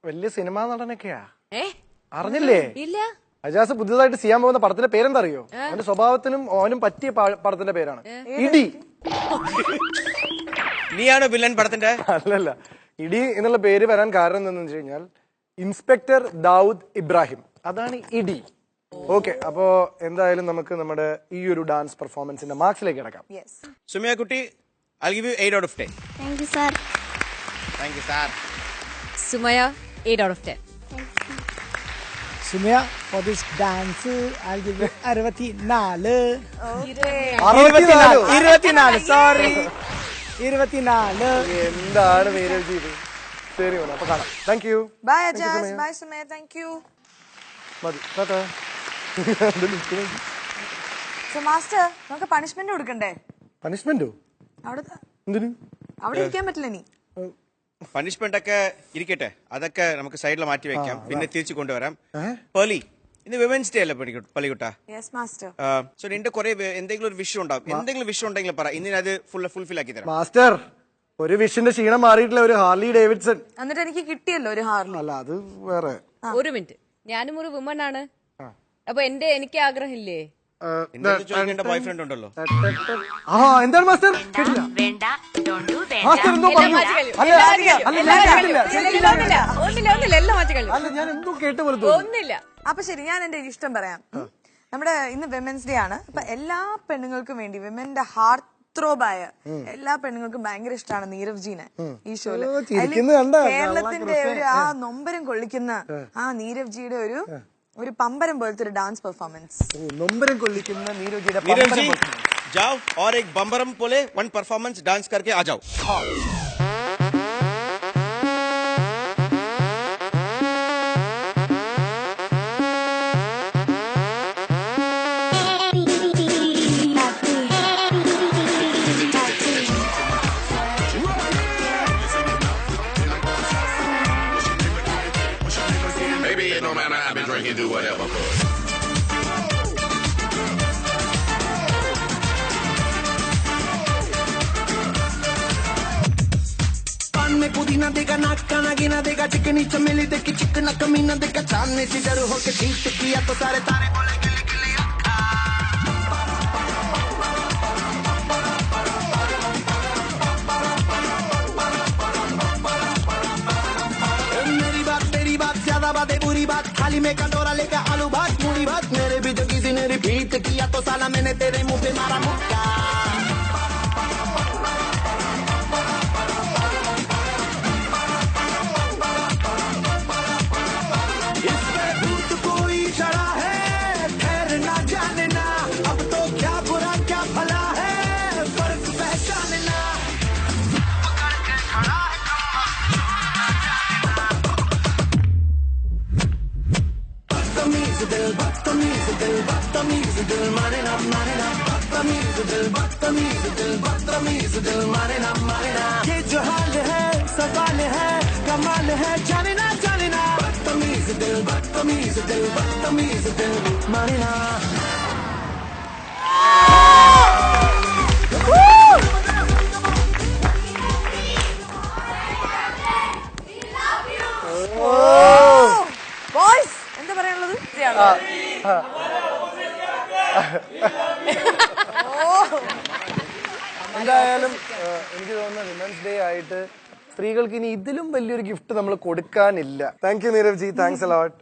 വലിയ സിനിമാ നടനൊക്കെയാ. അറിഞ്ഞില്ലേ? ഇല്ല. അജാസ് പുതിയതായിട്ട് ചെയ്യാൻ പോകുന്ന പടത്തിന്റെ പേരെന്താ അറിയോ? അവന്റെ സ്വഭാവത്തിനും ഓനും പറ്റിയ പടത്തിന്റെ പേരാണ് ഇടി. നീയാണോ വില്ലൻ പടത്തിന്റെ? അല്ലല്ല, ഇടി എന്നുള്ള പേര് വരാൻ കാരണം എന്താണെന്ന് വെച്ച് കഴിഞ്ഞാൽ ഇൻസ്പെക്ടർ ദാവൂദ് ഇബ്രാഹിം, അതാണ് ഇടി. ഓക്കെ, അപ്പോ എന്തായാലും നമുക്ക് നമ്മുടെ ഈ ഒരു ഡാൻസ് പെർഫോമൻസിന്റെ മാർക്സിലേക്ക് കിടക്കാം. സുമയ കുട്ടി, I'll give you 8 out of 10. Thank you, sir. Thank you, sir. Sumaya, 8 out of 10. Sumaya, for this dance, I'll give you 64. 24, sorry. 24. എന്താണ് നീരജ് ഇത്? ശരി, അപ്പൊ കാണാം. Thank you. Bye Ajaz, bye Sumaya, thank you. മതി ടാറ്റാ. സോ മാസ്റ്റർ, നമുക്ക് punishment കൊടുക്കണ്ടേ? പണിഷ്മെന്റോ? അവിടെ എന്തിനു? അവിടെ ഇരിക്കാൻ പറ്റില്ല നീ. പണിഷ്മെന്റ് ഒക്കെ ഇരിക്കട്ടെ, അതൊക്കെ നമുക്ക് സൈഡിൽ മാറ്റി വെക്കാം, പിന്നെ തിരിച്ചു കൊണ്ടുവരാം. പേർലി, ഇന്ന് വിമൻസ് ഡേ അല്ലേ പള്ളിക്കുട്ട? Yes master. സോ നിന്റെ കുറെ എന്തെങ്കിലും ഒരു വിഷയം ഉണ്ടാവും, എന്തെങ്കിലും വിഷയം ഉണ്ടെങ്കിൽ പറ, ഇന്ന് അത് ഫുൾഫിൽ ആക്കി തരാം. മാസ്റ്റർ, ഒരു വിഷിന്റെ ക്ഷീണം മാറിയിട്ടില്ല, ഒരു ഹാർലി ഡേവിഡ്സൺ. എന്നിട്ട് എനിക്ക് കിട്ടിയല്ലോ ഒരു ഹാർലി. അല്ല, അത് വേറെ. ഒരു മിനിറ്റ്, ഞാനും ഒരു വുമൺ ആണ്, അപ്പൊ എനിക്ക് ആഗ്രഹമില്ലേ? ചോദിക്കേണ്ട ബോയ് ഫ്രണ്ട് ഉണ്ടല്ലോ. എന്താണ് മാസ്റ്റർ? മാസ്റ്റർ എന്തോ പറഞ്ഞു. അല്ല, ഞാൻ എന്തോ കേട്ട പോലെ ഒന്നില്ല. അപ്പൊ ശരി, ഞാൻ എന്റെ ഇഷ്ടം പറയാം. നമ്മുടെ ഇന്ന് വിമൻസ് ഡേ ആണ്. അപ്പൊ എല്ലാ പെണ്ണുങ്ങൾക്കും വേണ്ടി, വിമന്റെ ഹാർട്ട് ത്രോബായ എല്ലാ പെണ്ണുങ്ങൾക്കും ഭയങ്കര ഇഷ്ടമാണ് നീരവ് ജീനെ ഈ ഷോയില്. കേരളത്തിന്റെ ഒരു ആ നൊമ്പരം കൊള്ളിക്കുന്ന ആ നീരവ് ജിയുടെ ഒരു പമ്പരം പോലത്തെ ഒരു ഡാൻസ് പെർഫോമൻസ്. നൊമ്പരം കൊള്ളിക്കുന്ന നീരവ് ജിയുടെ जाओ और एक बम्बरम बोले वन परफॉर्मेंस डांस करके आ जाओ. Baby, it don't matter, I've been drinking, do whatever. में पुदीना देगा, नाक का नागिना देगा, चिकनी चमेली देखी चिकना कमीना देखा, चांदनी सी डर होके जीत किया तो सारे तारे बोले गिली गिली रखा. मेरी बात तेरी बात ज्यादा बातें बुरी बात, थाली में कटोरा लेकर आलू भात पूरी बात, मेरे भी जो किसी ने रिपीट किया तो साला मैंने तेरे मुंह पे मारा मुक्का. ये जो हाल है सवाल है कमाल है, जाने ना बदतमीज दिल बदतमीज दिल माने ना. ബോയ്സ്, എന്താ പറയാനുള്ളത്? എന്തായാലും എനിക്ക് തോന്നുന്നു വിമൻസ് ഡേ ആയിട്ട് സ്ത്രീകൾക്ക് ഇനി ഇതിലും വലിയൊരു ഗിഫ്റ്റ് നമ്മൾ കൊടുക്കാനില്ല. Thank you Nirav ji, thanks a lot.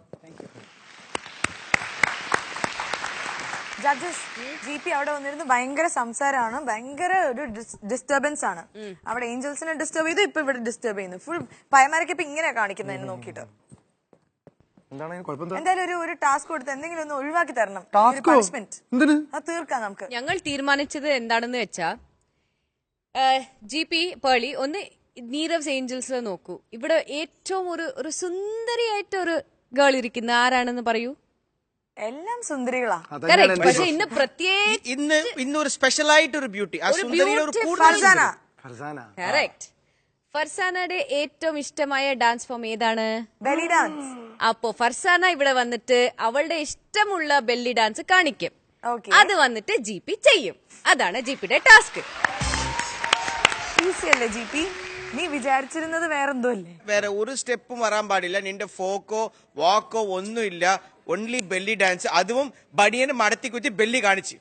Judges, GP അവിടെ വന്നിരുന്ന് ഭയങ്കര സംസാരമാണ്, ഭയങ്കര ഒരു ഡിസ്റ്റർബൻസ് ആണ്. അവിടെ ഏഞ്ചൽസിനെ ഡിസ്റ്റർബ് ചെയ്തു, ഇപ്പൊ ഇവിടെ ഡിസ്റ്റർബ് ചെയ്യുന്നു. ഫുൾ പയമാരൊക്കെ ഇപ്പൊ ഇങ്ങനെ കാണിക്കുന്നതിന് നോക്കിയിട്ട്. എന്തായാലും ഒരു ടാസ്ക് കൊടുത്ത് എന്തെങ്കിലും ഒന്ന് ഒഴിവാക്കി തരണം. പണിഷ്മെന്റ് അത് തീർക്കാം നമുക്ക്. ഞങ്ങൾ തീരുമാനിച്ചത് എന്താണെന്ന് വെച്ചാ, GP പേളി ഒന്ന് നീരവ് ഏഞ്ചൽസ് നോക്കൂ. ഇവിടെ ഏറ്റവും ഒരു സുന്ദരിയായിട്ട് ഒരു ഗേൾ ഇരിക്കുന്ന ആരാണെന്ന് പറയൂ. എല്ലാം സുന്ദരികളാ. പക്ഷെ ഇന്ന് പ്രത്യേക ഇന്നൊരു സ്പെഷ്യൽ ആയിട്ട് ഒരു ബ്യൂട്ടി, കറക്റ്റ്. ഫർസാനയുടെ ഏറ്റവും ഇഷ്ടമായ ഡാൻസ് ഫോം ഏതാണ്? Belly dance. അപ്പോ ഫർസാന ഇവിടെ വന്നിട്ട് അവളുടെ ഇഷ്ടമുള്ള ബെല്ലി ഡാൻസ് കാണിക്കും. അത് വന്നിട്ട് GP ചെയ്യും. അതാണ് GPയുടെ ടാസ്ക്. ഈസി അല്ലേ GP? നീ വിചാരിച്ചിരുന്നത് വേറെന്തോ അല്ലേ? വേറെ ഒരു സ്റ്റെപ്പും വരാൻ പാടില്ല. നിന്റെ ഫോക്കോ വാക്കോ ഒന്നുമില്ല. Only belly dance. അതും ബടിയന് മടത്തി കുത്തി ബെല്ലി കാണിച്ച്.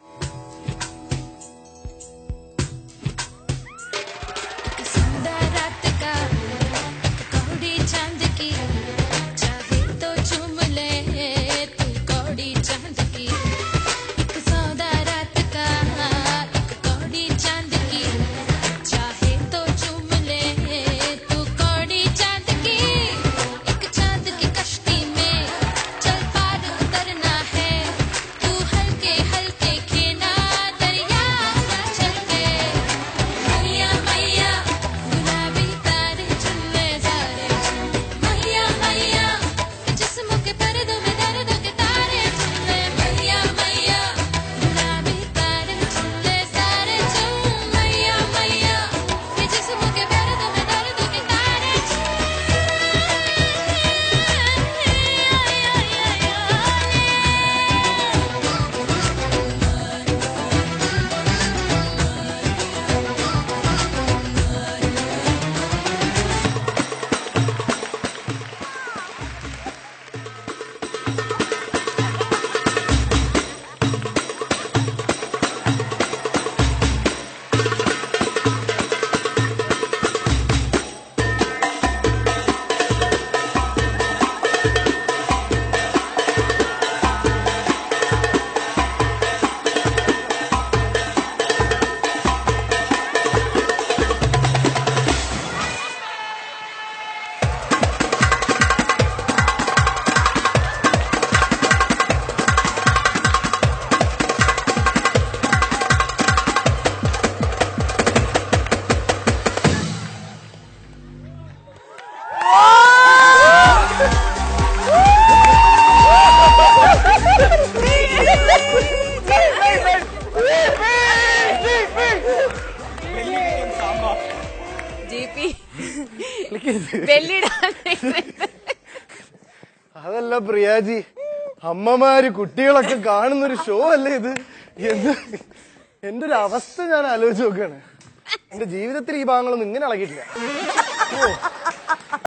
അതല്ല പ്രിയാജി, അമ്മമാര് കുട്ടികളൊക്കെ കാണുന്നൊരു ഷോ അല്ലേ ഇത്? എന്റെ ഒരു അവസ്ഥ ഞാൻ ആലോചിച്ച് നോക്കാണ്. എന്റെ ജീവിതത്തിൽ ഈ ഭാഗങ്ങളൊന്നും ഇങ്ങനെ ഇളകിയിട്ടില്ല.